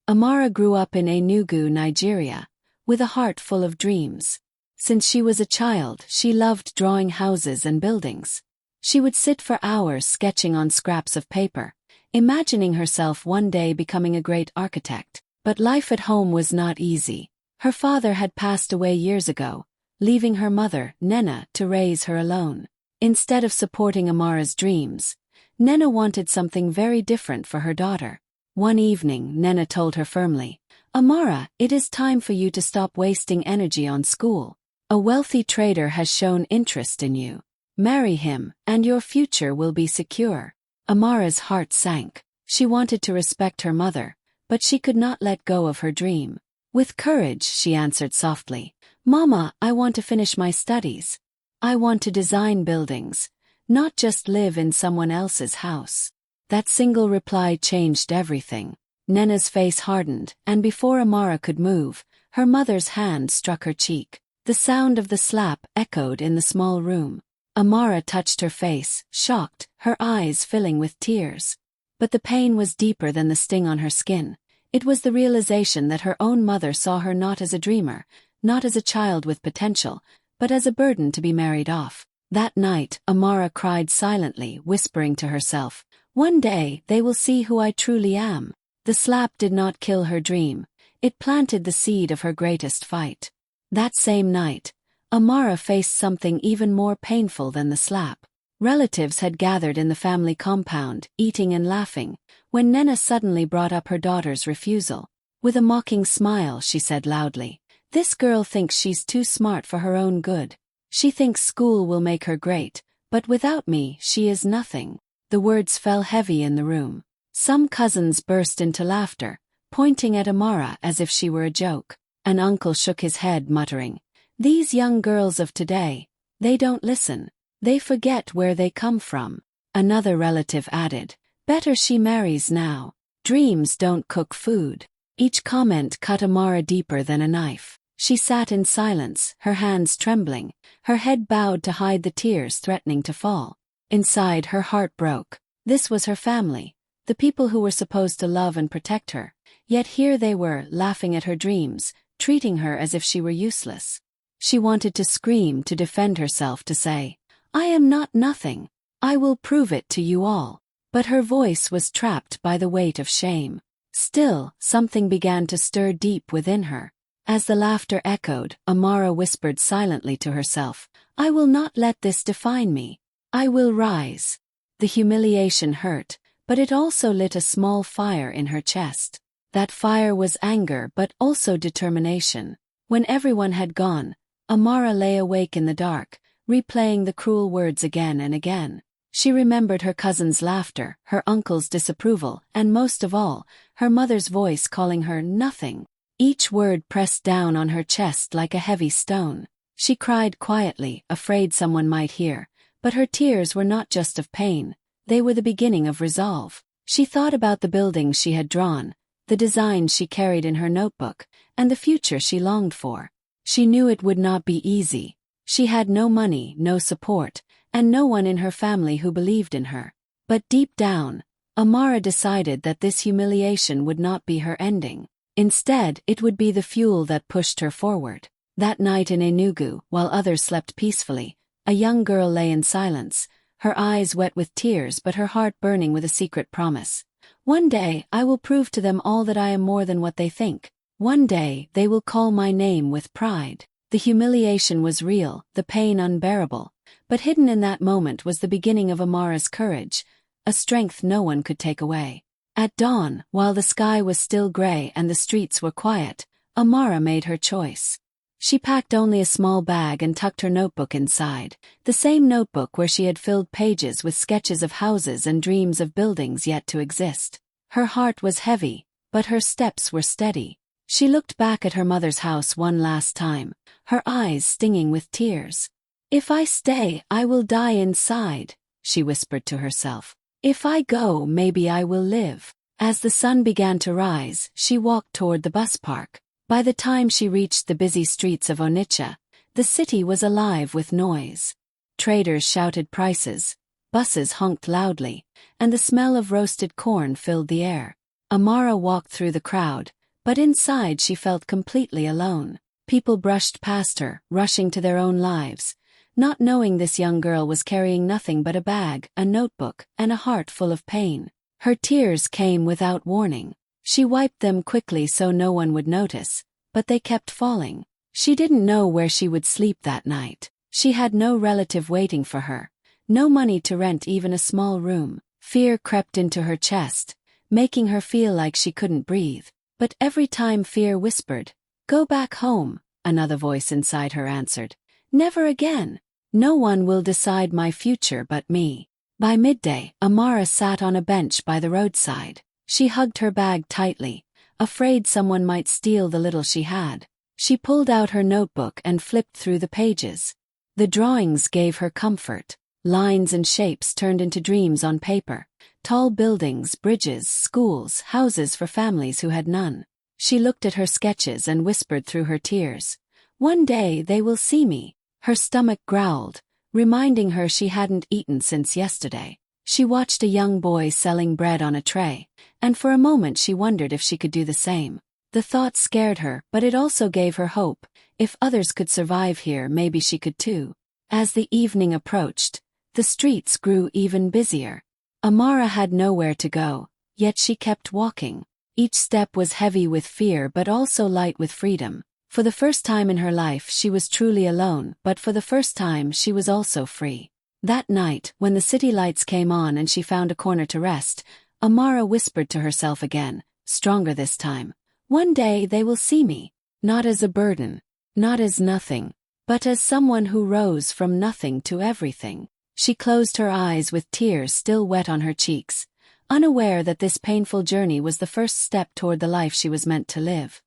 Amara grew up in Enugu, Nigeria, with a heart full of dreams. Since she was a child, she loved drawing houses and buildings. She would sit for hours sketching on scraps of paper, imagining herself one day becoming a great architect. But life at home was not easy. Her father had passed away years ago, leaving her mother, Nena, to raise her alone. Instead of supporting Amara's dreams, Nena wanted something very different for her daughter. One evening, Nena told her firmly, "Amara, it is time for you to stop wasting energy on school. A wealthy trader has shown interest in you. Marry him, and your future will be secure." Amara's heart sank. She wanted to respect her mother, but she could not let go of her dream. With courage, she answered softly, "Mama, I want to finish my studies. I want to design buildings, not just live in someone else's house." That single reply changed everything. Nena's face hardened, and before Amara could move, her mother's hand struck her cheek. The sound of the slap echoed in the small room. Amara touched her face, shocked, her eyes filling with tears. But the pain was deeper than the sting on her skin. It was the realization that her own mother saw her not as a dreamer, not as a child with potential, but as a burden to be married off. That night, Amara cried silently, whispering to herself, "One day, they will see who I truly am." The slap did not kill her dream. It planted the seed of her greatest fight. That same night, Amara faced something even more painful than the slap. Relatives had gathered in the family compound, eating and laughing, when Nena suddenly brought up her daughter's refusal. With a mocking smile, she said loudly, "This girl thinks she's too smart for her own good. She thinks school will make her great, but without me, she is nothing." The words fell heavy in the room. Some cousins burst into laughter, pointing at Amara as if she were a joke. An uncle shook his head, muttering, "These young girls of today, they don't listen. They forget where they come from." Another relative added, "Better she marries now. Dreams don't cook food." Each comment cut Amara deeper than a knife. She sat in silence, her hands trembling, her head bowed to hide the tears threatening to fall. Inside, her heart broke. This was her family, the people who were supposed to love and protect her. Yet here they were, laughing at her dreams, treating her as if she were useless. She wanted to scream, to defend herself, to say, "I am not nothing. I will prove it to you all." But her voice was trapped by the weight of shame. Still, something began to stir deep within her. As the laughter echoed, Amara whispered silently to herself, "I will not let this define me. I will rise." The humiliation hurt, but it also lit a small fire in her chest. That fire was anger but also determination. When everyone had gone, Amara lay awake in the dark, replaying the cruel words again and again. She remembered her cousin's laughter, her uncle's disapproval, and most of all, her mother's voice calling her nothing. Each word pressed down on her chest like a heavy stone. She cried quietly, afraid someone might hear, but her tears were not just of pain, they were the beginning of resolve. She thought about the buildings she had drawn, the designs she carried in her notebook, and the future she longed for. She knew it would not be easy. She had no money, no support, and no one in her family who believed in her. But deep down, Amara decided that this humiliation would not be her ending. Instead, it would be the fuel that pushed her forward. That night in Enugu, while others slept peacefully, a young girl lay in silence, her eyes wet with tears but her heart burning with a secret promise. "One day, I will prove to them all that I am more than what they think. One day, they will call my name with pride." The humiliation was real, the pain unbearable, but hidden in that moment was the beginning of Amara's courage, a strength no one could take away. At dawn, while the sky was still gray and the streets were quiet, Amara made her choice. She packed only a small bag and tucked her notebook inside, the same notebook where she had filled pages with sketches of houses and dreams of buildings yet to exist. Her heart was heavy, but her steps were steady. She looked back at her mother's house one last time, her eyes stinging with tears. "If I stay, I will die inside," she whispered to herself. "If I go, maybe I will live." As the sun began to rise, she walked toward the bus park. By the time she reached the busy streets of Onitsha, the city was alive with noise. Traders shouted prices, buses honked loudly, and the smell of roasted corn filled the air. Amara walked through the crowd, but inside she felt completely alone. People brushed past her, rushing to their own lives, not knowing this young girl was carrying nothing but a bag, a notebook, and a heart full of pain. Her tears came without warning. She wiped them quickly so no one would notice, but they kept falling. She didn't know where she would sleep that night. She had no relative waiting for her, no money to rent even a small room. Fear crept into her chest, making her feel like she couldn't breathe. But every time fear whispered, "Go back home," another voice inside her answered, "Never again. No one will decide my future but me." By midday, Amara sat on a bench by the roadside. She hugged her bag tightly, afraid someone might steal the little she had. She pulled out her notebook and flipped through the pages. The drawings gave her comfort. Lines and shapes turned into dreams on paper. Tall buildings, bridges, schools, houses for families who had none. She looked at her sketches and whispered through her tears, "One day they will see me." Her stomach growled, reminding her she hadn't eaten since yesterday. She watched a young boy selling bread on a tray, and for a moment she wondered if she could do the same. The thought scared her, but it also gave her hope. If others could survive here, maybe she could too. As the evening approached, the streets grew even busier. Amara had nowhere to go, yet she kept walking. Each step was heavy with fear but also light with freedom. For the first time in her life she was truly alone, but for the first time she was also free. That night, when the city lights came on and she found a corner to rest, Amara whispered to herself again, stronger this time, "One day they will see me, not as a burden, not as nothing, but as someone who rose from nothing to everything." She closed her eyes with tears still wet on her cheeks, unaware that this painful journey was the first step toward the life she was meant to live.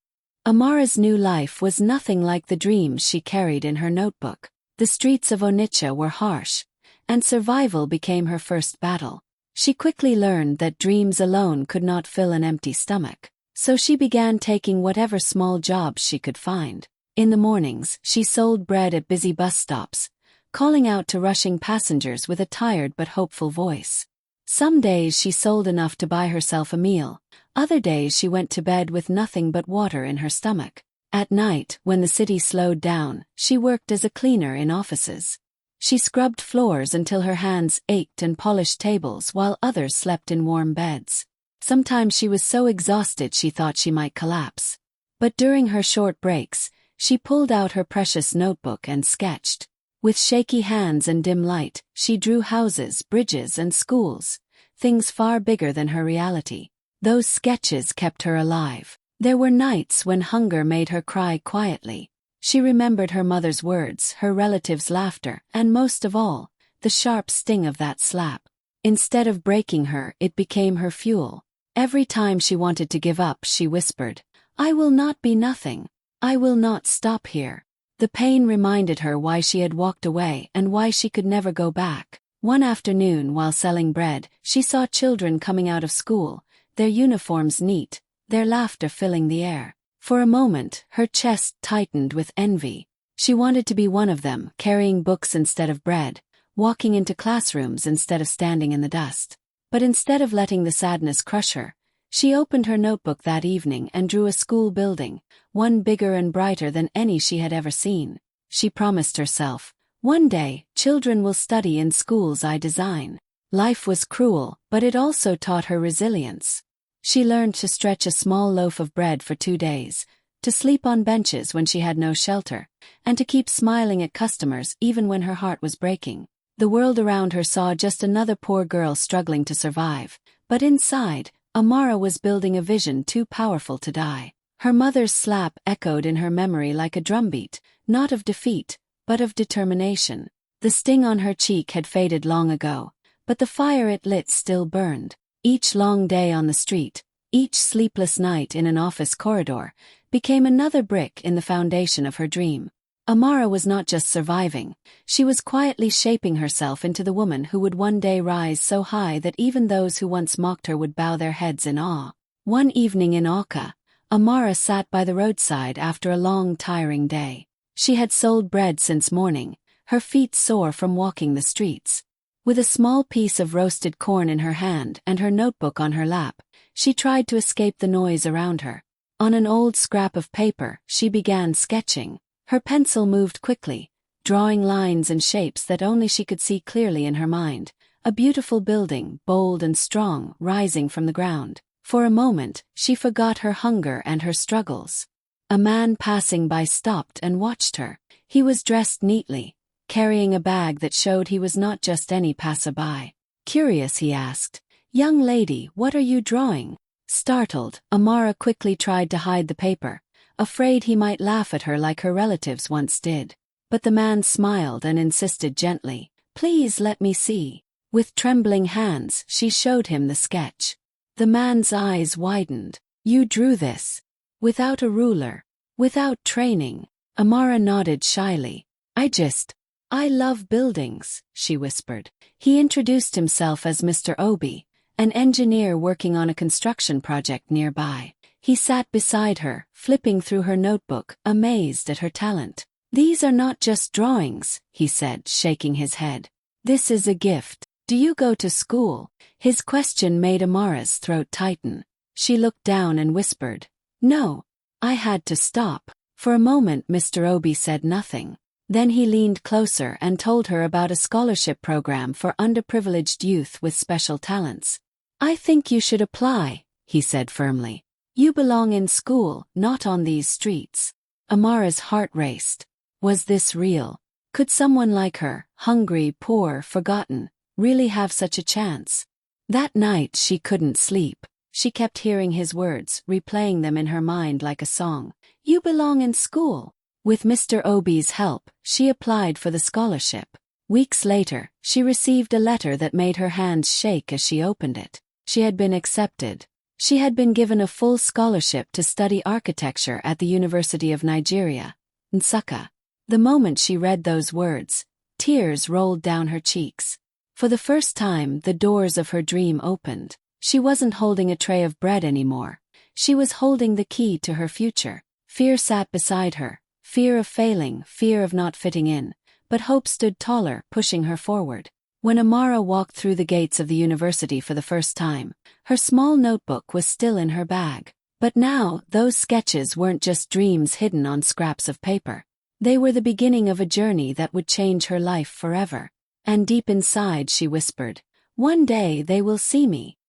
Amara's new life was nothing like the dreams she carried in her notebook. The streets of Onitsha were harsh, and survival became her first battle. She quickly learned that dreams alone could not fill an empty stomach, so she began taking whatever small jobs she could find. In the mornings, she sold bread at busy bus stops, calling out to rushing passengers with a tired but hopeful voice. Some days she sold enough to buy herself a meal, other days she went to bed with nothing but water in her stomach. At night, when the city slowed down, she worked as a cleaner in offices. She scrubbed floors until her hands ached and polished tables while others slept in warm beds. Sometimes she was so exhausted she thought she might collapse. But during her short breaks, she pulled out her precious notebook and sketched. With shaky hands and dim light, she drew houses, bridges, and schools, things far bigger than her reality. Those sketches kept her alive. There were nights when hunger made her cry quietly. She remembered her mother's words, her relatives' laughter, and most of all, the sharp sting of that slap. Instead of breaking her, it became her fuel. Every time she wanted to give up, she whispered, "I will not be nothing. I will not stop here." The pain reminded her why she had walked away and why she could never go back. One afternoon, while selling bread, she saw children coming out of school, their uniforms neat, their laughter filling the air. For a moment, her chest tightened with envy. She wanted to be one of them, carrying books instead of bread, walking into classrooms instead of standing in the dust. But instead of letting the sadness crush her, she opened her notebook that evening and drew a school building, one bigger and brighter than any she had ever seen. She promised herself, "One day, children will study in schools I design." Life was cruel, but it also taught her resilience. She learned to stretch a small loaf of bread for 2 days, to sleep on benches when she had no shelter, and to keep smiling at customers even when her heart was breaking. The world around her saw just another poor girl struggling to survive, but inside, Amara was building a vision too powerful to die. Her mother's slap echoed in her memory like a drumbeat, not of defeat, but of determination. The sting on her cheek had faded long ago, but the fire it lit still burned. Each long day on the street, each sleepless night in an office corridor, became another brick in the foundation of her dream. Amara was not just surviving, she was quietly shaping herself into the woman who would one day rise so high that even those who once mocked her would bow their heads in awe. One evening in Auca, Amara sat by the roadside after a long, tiring day. She had sold bread since morning, her feet sore from walking the streets. With a small piece of roasted corn in her hand and her notebook on her lap, she tried to escape the noise around her. On an old scrap of paper, she began sketching. Her pencil moved quickly, drawing lines and shapes that only she could see clearly in her mind. A beautiful building, bold and strong, rising from the ground. For a moment, she forgot her hunger and her struggles. A man passing by stopped and watched her. He was dressed neatly, carrying a bag that showed he was not just any passerby. Curious, he asked, "Young lady, what are you drawing?" Startled, Amara quickly tried to hide the paper, afraid he might laugh at her like her relatives once did. But the man smiled and insisted gently, "Please let me see." With trembling hands, she showed him the sketch. The man's eyes widened. "You drew this? Without a ruler? Without training?" Amara nodded shyly. I love buildings," she whispered. He introduced himself as Mr. Obi, an engineer working on a construction project nearby. He sat beside her, flipping through her notebook, amazed at her talent. "These are not just drawings," he said, shaking his head. "This is a gift. Do you go to school?" His question made Amara's throat tighten. She looked down and whispered, "No." I had to stop. For a moment Mr. Obi said nothing. Then he leaned closer and told her about a scholarship program for underprivileged youth with special talents. "I think you should apply," he said firmly. "You belong in school, not on these streets." Amara's heart raced. Was this real? Could someone like her, hungry, poor, forgotten, really have such a chance? That night she couldn't sleep. She kept hearing his words, replaying them in her mind like a song. "You belong in school." With Mr. Obi's help, she applied for the scholarship. Weeks later, she received a letter that made her hands shake as she opened it. She had been accepted. She had been given a full scholarship to study architecture at the University of Nigeria, Nsukka. The moment she read those words, tears rolled down her cheeks. For the first time, the doors of her dream opened. She wasn't holding a tray of bread anymore. She was holding the key to her future. Fear sat beside her. Fear of failing, fear of not fitting in, but hope stood taller, pushing her forward. When Amara walked through the gates of the university for the first time, her small notebook was still in her bag. But now, those sketches weren't just dreams hidden on scraps of paper. They were the beginning of a journey that would change her life forever. And deep inside she whispered, "One day they will see me."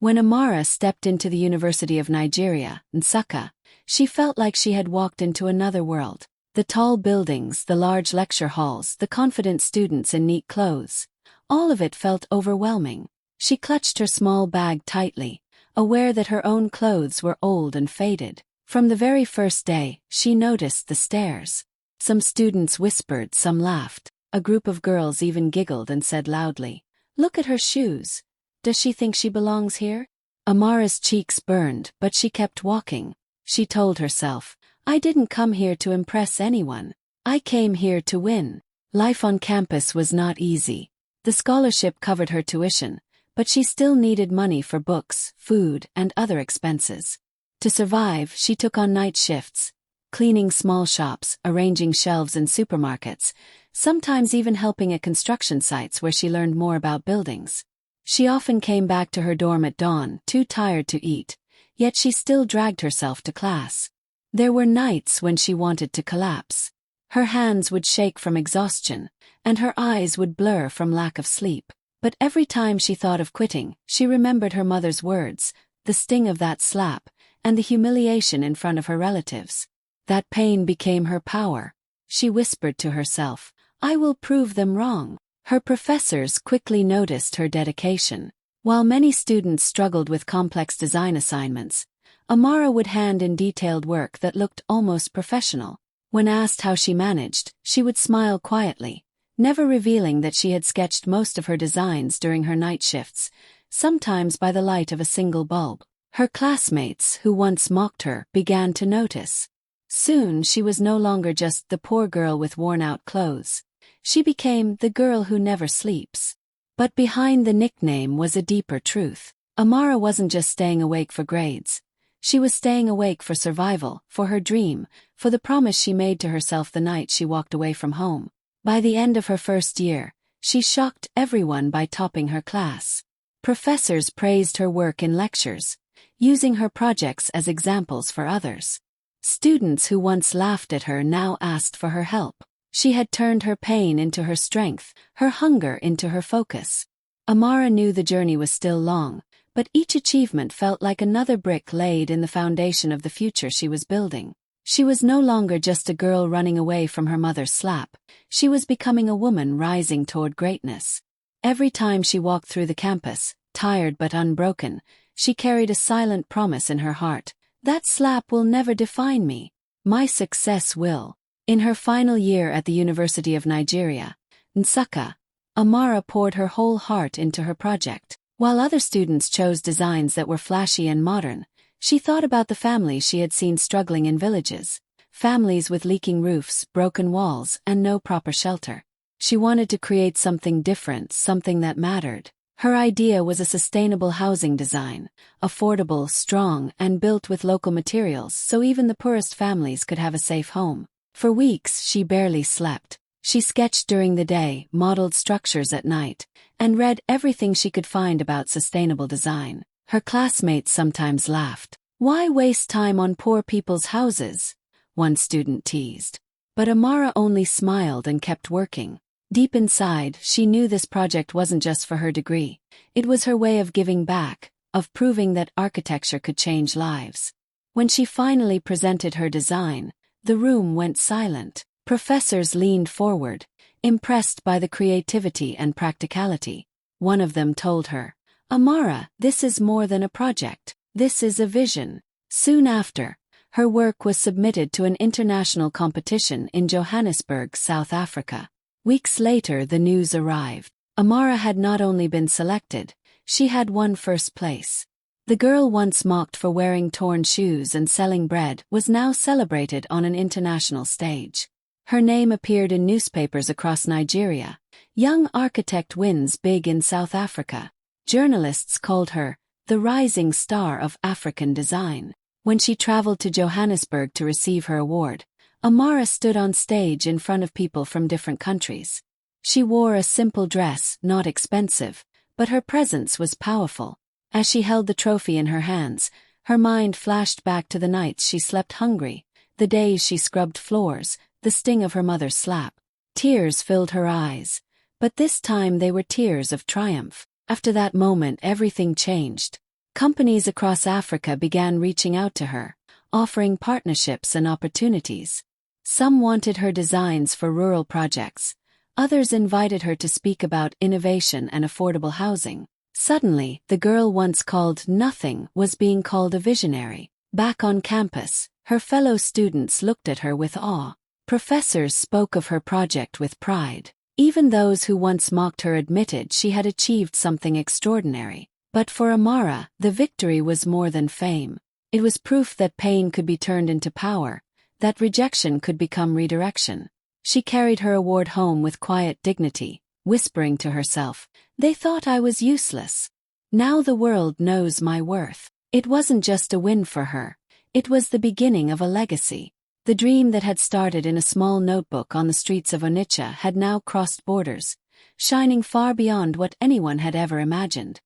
When Amara stepped into the University of Nigeria, Nsukka, she felt like she had walked into another world. The tall buildings, the large lecture halls, the confident students in neat clothes. All of it felt overwhelming. She clutched her small bag tightly, aware that her own clothes were old and faded. From the very first day, she noticed the stares. Some students whispered, some laughed. A group of girls even giggled and said loudly, "Look at her shoes. Does she think she belongs here?" Amara's cheeks burned, but she kept walking. She told herself, "I didn't come here to impress anyone. I came here to win." Life on campus was not easy. The scholarship covered her tuition, but she still needed money for books, food, and other expenses. To survive, she took on night shifts, cleaning small shops, arranging shelves in supermarkets, sometimes even helping at construction sites where she learned more about buildings. She often came back to her dorm at dawn, too tired to eat. Yet she still dragged herself to class. There were nights when she wanted to collapse. Her hands would shake from exhaustion, and her eyes would blur from lack of sleep. But every time she thought of quitting, she remembered her mother's words, the sting of that slap, and the humiliation in front of her relatives. That pain became her power. She whispered to herself, "I will prove them wrong." Her professors quickly noticed her dedication. While many students struggled with complex design assignments, Amara would hand in detailed work that looked almost professional. When asked how she managed, she would smile quietly, never revealing that she had sketched most of her designs during her night shifts, sometimes by the light of a single bulb. Her classmates, who once mocked her, began to notice. Soon she was no longer just the poor girl with worn-out clothes. She became the girl who never sleeps. But behind the nickname was a deeper truth. Amara wasn't just staying awake for grades. She was staying awake for survival, for her dream, for the promise she made to herself the night she walked away from home. By the end of her first year, she shocked everyone by topping her class. Professors praised her work in lectures. using her projects as examples for others. Students who once laughed at her now asked for her help. She had turned her pain into her strength, her hunger into her focus. Amara knew the journey was still long, but each achievement felt like another brick laid in the foundation of the future she was building. She was no longer just a girl running away from her mother's slap. She was becoming a woman rising toward greatness. Every time she walked through the campus, tired but unbroken, she carried a silent promise in her heart. That slap will never define me. My success will. In her final year at the University of Nigeria, Nsukka, Amara poured her whole heart into her project. While other students chose designs that were flashy and modern, she thought about the families she had seen struggling in villages. Families with leaking roofs, broken walls, and no proper shelter. She wanted to create something different, something that mattered. Her idea was a sustainable housing design, affordable, strong, and built with local materials so even the poorest families could have a safe home. For weeks, she barely slept. She sketched during the day, modeled structures at night, and read everything she could find about sustainable design. Her classmates sometimes laughed. "Why waste time on poor people's houses?" one student teased. But Amara only smiled and kept working. Deep inside, she knew this project wasn't just for her degree. It was her way of giving back, of proving that architecture could change lives. When she finally presented her design, the room went silent. Professors leaned forward, impressed by the creativity and practicality. One of them told her, "Amara, this is more than a project. This is a vision." Soon after, her work was submitted to an international competition in Johannesburg, South Africa. Weeks later, the news arrived. Amara had not only been selected, she had won first place. The girl once mocked for wearing torn shoes and selling bread was now celebrated on an international stage. Her name appeared in newspapers across Nigeria. Young architect wins big in South Africa. Journalists called her the rising star of African design. When she traveled to Johannesburg to receive her award, Amara stood on stage in front of people from different countries. She wore a simple dress, not expensive, but her presence was powerful. As she held the trophy in her hands, her mind flashed back to the nights she slept hungry, the days she scrubbed floors, the sting of her mother's slap. Tears filled her eyes, but this time they were tears of triumph. After that moment, everything changed. Companies across Africa began reaching out to her, offering partnerships and opportunities. Some wanted her designs for rural projects. Others invited her to speak about innovation and affordable housing. Suddenly, the girl once called nothing was being called a visionary. Back on campus, her fellow students looked at her with awe. Professors spoke of her project with pride. Even those who once mocked her admitted she had achieved something extraordinary. But for Amara, the victory was more than fame. It was proof that pain could be turned into power, that rejection could become redirection. She carried her award home with quiet dignity, whispering to herself, "They thought I was useless. Now the world knows my worth." It wasn't just a win for her. It was the beginning of a legacy. The dream that had started in a small notebook on the streets of Onitsha had now crossed borders, shining far beyond what anyone had ever imagined.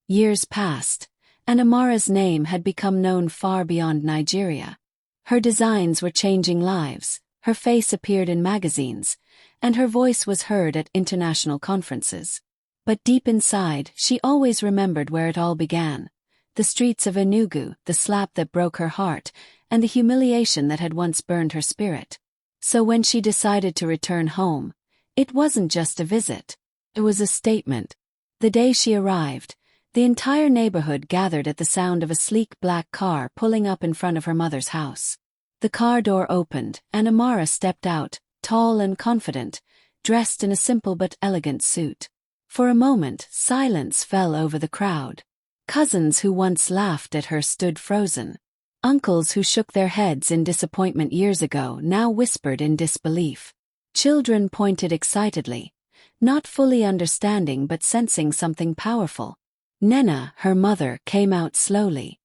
Years passed, and Amara's name had become known far beyond Nigeria. Her designs were changing lives, her face appeared in magazines, and her voice was heard at international conferences. But deep inside, she always remembered where it all began. The streets of Enugu, the slap that broke her heart, and the humiliation that had once burned her spirit. So when she decided to return home, it wasn't just a visit. It was a statement. The day she arrived, the entire neighborhood gathered at the sound of a sleek black car pulling up in front of her mother's house. The car door opened, and Amara stepped out, tall and confident, dressed in a simple but elegant suit. For a moment, silence fell over the crowd. Cousins who once laughed at her stood frozen. Uncles who shook their heads in disappointment years ago now whispered in disbelief. Children pointed excitedly, not fully understanding but sensing something powerful. Nena, her mother, came out slowly.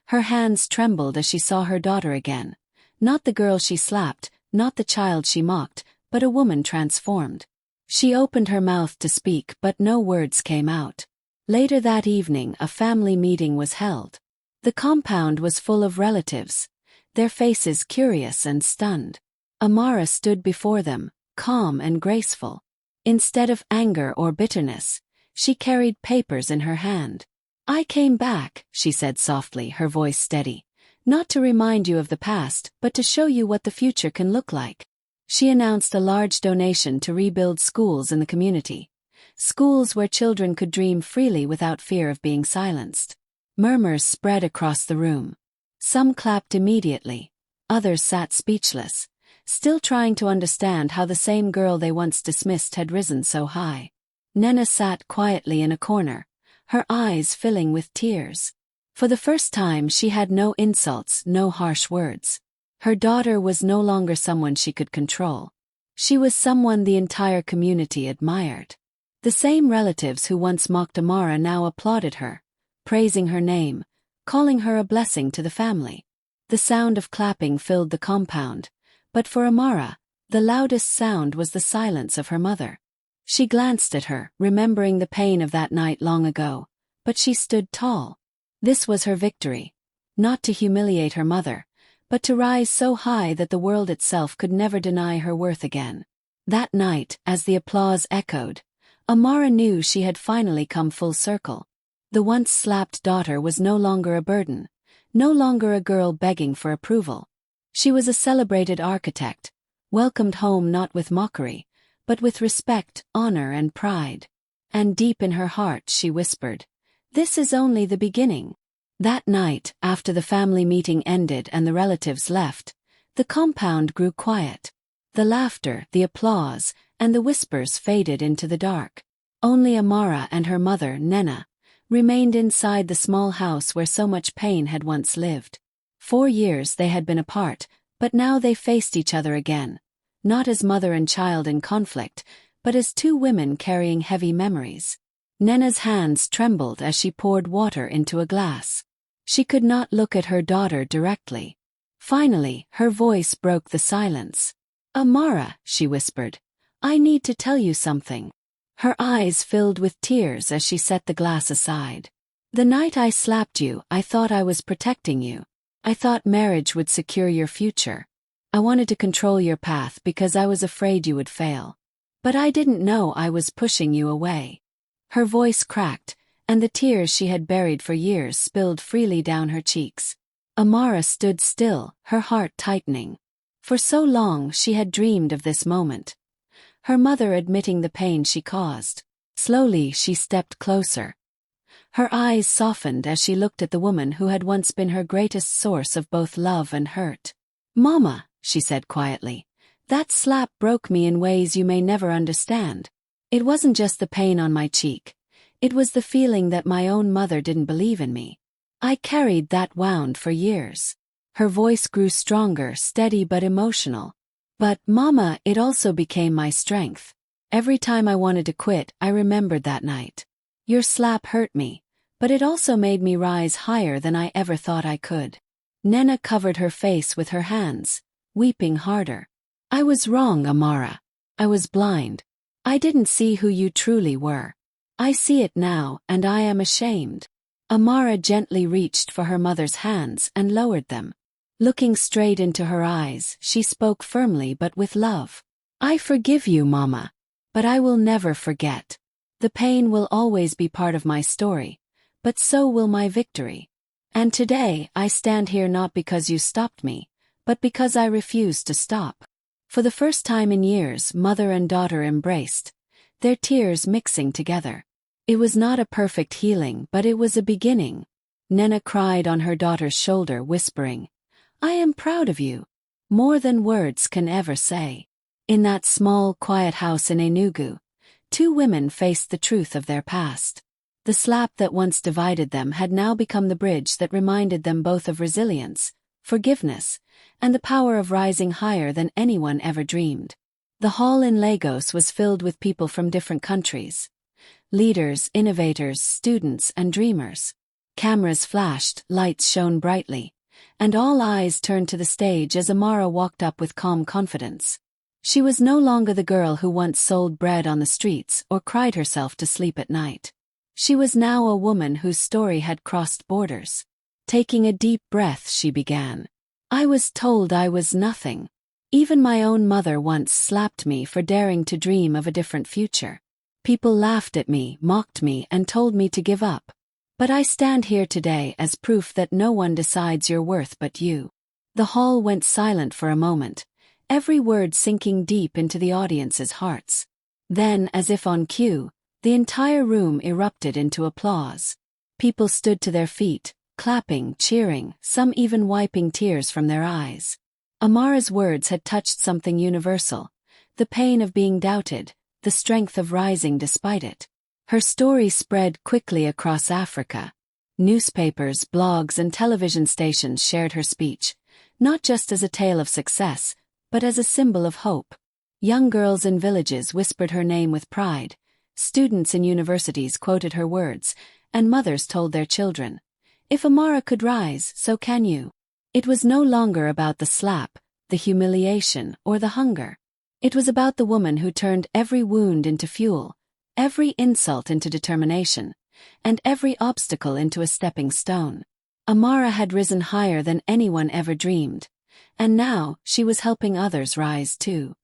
Her hands trembled as she saw her daughter again. Not the girl she slapped, not the child she mocked, but a woman transformed. She opened her mouth to speak, but no words came out. Later that evening, a family meeting was held. The compound was full of relatives, their faces curious and stunned. Amara stood before them, calm and graceful. Instead of anger or bitterness, she carried papers in her hand. "I came back," she said softly, her voice steady, "not to remind you of the past, but to show you what the future can look like." She announced a large donation to rebuild schools in the community. Schools where children could dream freely without fear of being silenced. Murmurs spread across the room. Some clapped immediately, others sat speechless, still trying to understand how the same girl they once dismissed had risen so high. Nena sat quietly in a corner, her eyes filling with tears. For the first time she had no insults, no harsh words. Her daughter was no longer someone she could control. She was someone the entire community admired. The same relatives who once mocked Amara now applauded her, praising her name, calling her a blessing to the family. The sound of clapping filled the compound, but for Amara, the loudest sound was the silence of her mother. She glanced at her, remembering the pain of that night long ago, but she stood tall. This was her victory. Not to humiliate her mother, but to rise so high that the world itself could never deny her worth again. That night, as the applause echoed, Amara knew she had finally come full circle. The once slapped daughter was no longer a burden, no longer a girl begging for approval. She was a celebrated architect, welcomed home not with mockery, but with respect, honor and pride. And deep in her heart she whispered, "This is only the beginning." That night, after the family meeting ended and the relatives left, the compound grew quiet. The laughter, the applause, and the whispers faded into the dark. Only Amara and her mother, Nena, remained inside the small house where so much pain had once lived. 4 years they had been apart, but now they faced each other again, not as mother and child in conflict, but as two women carrying heavy memories. Nena's hands trembled as she poured water into a glass. She could not look at her daughter directly. Finally, her voice broke the silence. "Amara," she whispered, "I need to tell you something." Her eyes filled with tears as she set the glass aside. "The night I slapped you, I thought I was protecting you. I thought marriage would secure your future. I wanted to control your path because I was afraid you would fail. But I didn't know I was pushing you away." Her voice cracked, and the tears she had buried for years spilled freely down her cheeks. Amara stood still, her heart tightening. For so long she had dreamed of this moment. Her mother admitting the pain she caused. Slowly she stepped closer. Her eyes softened as she looked at the woman who had once been her greatest source of both love and hurt. "Mama," she said quietly, "that slap broke me in ways you may never understand. It wasn't just the pain on my cheek. It was the feeling that my own mother didn't believe in me. I carried that wound for years." Her voice grew stronger, steady but emotional. "But, Mama, it also became my strength. Every time I wanted to quit, I remembered that night. Your slap hurt me, but it also made me rise higher than I ever thought I could." Nena covered her face with her hands, weeping harder. "I was wrong, Amara. I was blind. I didn't see who you truly were. I see it now, and I am ashamed." Amara gently reached for her mother's hands and lowered them. Looking straight into her eyes, she spoke firmly but with love. "I forgive you, Mama. But I will never forget. The pain will always be part of my story, but so will my victory. And today I stand here not because you stopped me, but because I refused to stop." For the first time in years, mother and daughter embraced, their tears mixing together. It was not a perfect healing, but it was a beginning. Nena cried on her daughter's shoulder, whispering, "I am proud of you. More than words can ever say." In that small, quiet house in Enugu, two women faced the truth of their past. The slap that once divided them had now become the bridge that reminded them both of resilience, forgiveness, and the power of rising higher than anyone ever dreamed. The hall in Lagos was filled with people from different countries. Leaders, innovators, students, and dreamers. Cameras flashed, lights shone brightly, and all eyes turned to the stage as Amara walked up with calm confidence. She was no longer the girl who once sold bread on the streets or cried herself to sleep at night. She was now a woman whose story had crossed borders. Taking a deep breath, she began. I was told I was nothing. Even my own mother once slapped me for daring to dream of a different future. People laughed at me, mocked me, and told me to give up. But I stand here today as proof that no one decides your worth but you. The hall went silent for a moment, every word sinking deep into the audience's hearts. Then, as if on cue, the entire room erupted into applause. People stood to their feet, clapping, cheering, some even wiping tears from their eyes. Amara's words had touched something universal, the pain of being doubted, the strength of rising despite it. Her story spread quickly across Africa. Newspapers, blogs, and television stations shared her speech, not just as a tale of success, but as a symbol of hope. Young girls in villages whispered her name with pride, students in universities quoted her words, and mothers told their children, "If Amara could rise, so can you." It was no longer about the slap, the humiliation, or the hunger. It was about the woman who turned every wound into fuel, every insult into determination, and every obstacle into a stepping stone. Amara had risen higher than anyone ever dreamed, and now she was helping others rise too.